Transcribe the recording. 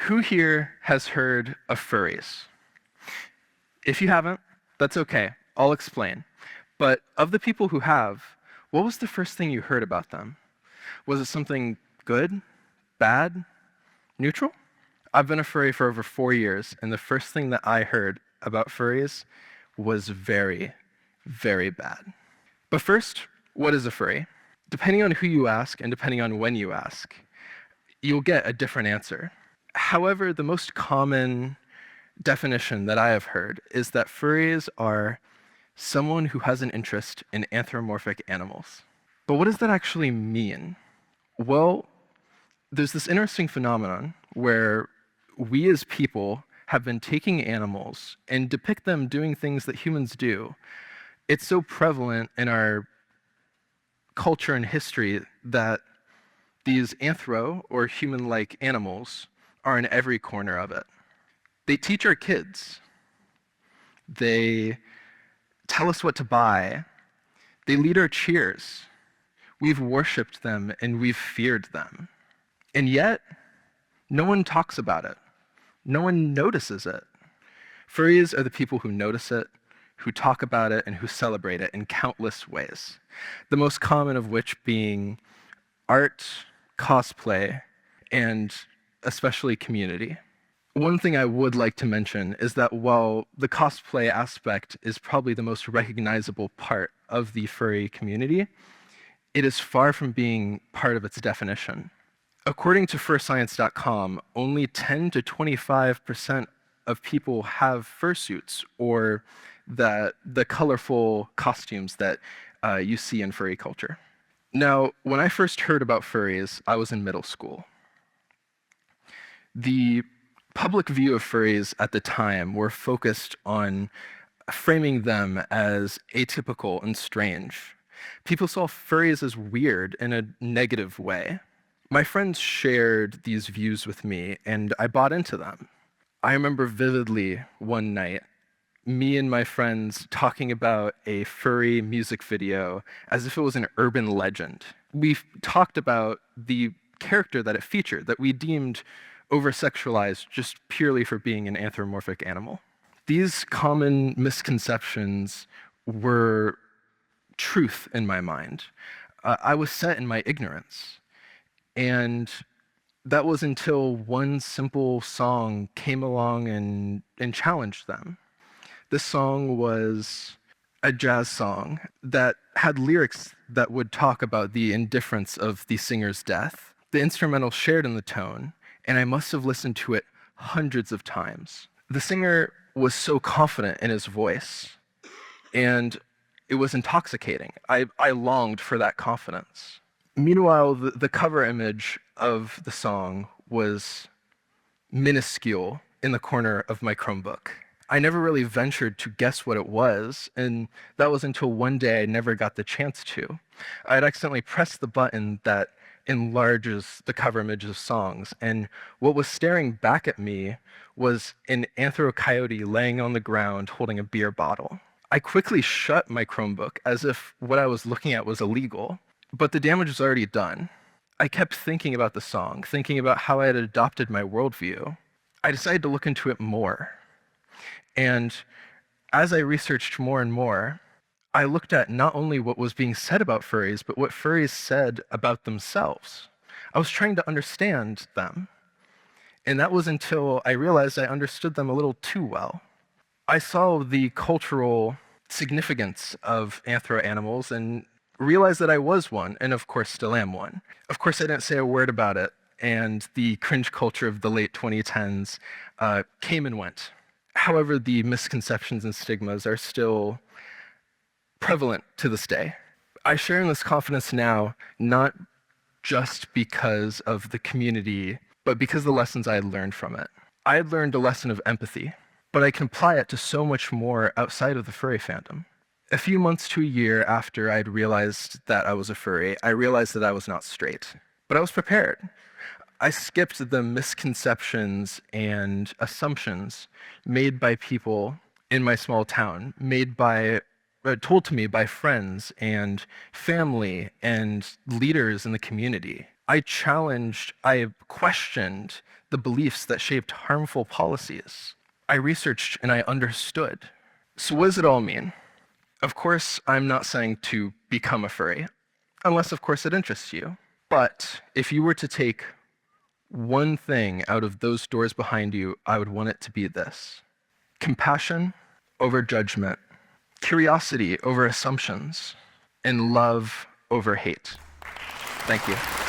Who here has heard of furries? If you haven't, that's okay. I'll explain. But of the people who have, what was the first thing you heard about them? Was it something good, bad, neutral? I've been a furry for over 4 years, and the first thing that I heard about furries was very, very bad. But first, what is a furry? Depending on who you ask and depending on when you ask, you'll get a different answer. However, the most common definition that I have heard is that furries are someone who has an interest in anthropomorphic animals. But what does that actually mean? Well, there's this interesting phenomenon where we as people have been taking animals and depict them doing things that humans do. It's so prevalent in our culture and history that these anthro or human-like animals are in every corner of it. They teach our kids. They tell us what to buy. They lead our cheers. We've worshipped them and we've feared them. And yet, no one talks about it. No one notices it. Furries are the people who notice it, who talk about it, and who celebrate it in countless ways. The most common of which being art, cosplay, and especially community. One thing I would like to mention is that while the cosplay aspect is probably the most recognizable part of the furry community, it is far from being part of its definition. According to furscience.com, only 10 to 25% of people have fursuits or the colorful costumes that you see in furry culture. Now, when I first heard about furries, I was in middle school. The public view of furries at the time were focused on framing them as atypical and strange. People saw furries as weird in a negative way. My friends shared these views with me, and I bought into them. I remember vividly one night, me and my friends talking about a furry music video as if it was an urban legend. We talked about the character that it featured, that we deemed over-sexualized just purely for being an anthropomorphic animal. These common misconceptions were truth in my mind. I was set in my ignorance. And that was until one simple song came along and challenged them. This song was a jazz song that had lyrics that would talk about the indifference of the singer's death. The instrumental shared in the tone, and I must have listened to it hundreds of times. The singer was so confident in his voice, and it was intoxicating. I longed for that confidence. Meanwhile, the cover image of the song was minuscule in the corner of my Chromebook. I never really ventured to guess what it was, and that was until one day I never got the chance to. I'd accidentally pressed the button that enlarges the cover image of songs, and what was staring back at me was an anthro coyote laying on the ground holding a beer bottle. I quickly shut my Chromebook as if what I was looking at was illegal, but the damage was already done. I kept thinking about the song, thinking about how I had adopted my worldview. I decided to look into it more. And as I researched more and more, I looked at not only what was being said about furries, but what furries said about themselves. I was trying to understand them. And that was until I realized I understood them a little too well. I saw the cultural significance of anthro animals and realized that I was one, and of course still am one. Of course, I didn't say a word about it, and the cringe culture of the late 2010s came and went. However, the misconceptions and stigmas are still prevalent to this day. I share in this confidence now, not just because of the community, but because of the lessons I had learned from it. I had learned a lesson of empathy, but I can apply it to so much more outside of the furry fandom. A few months to a year after I'd realized that I was a furry, I realized that I was not straight, but I was prepared. I skipped the misconceptions and assumptions made by people in my small town, told to me by friends and family and leaders in the community. I questioned the beliefs that shaped harmful policies. I researched and I understood. So what does it all mean? Of course, I'm not saying to become a furry, unless of course it interests you. But if you were to take one thing out of those doors behind you, I would want it to be this: compassion over judgment, curiosity over assumptions, and love over hate. Thank you.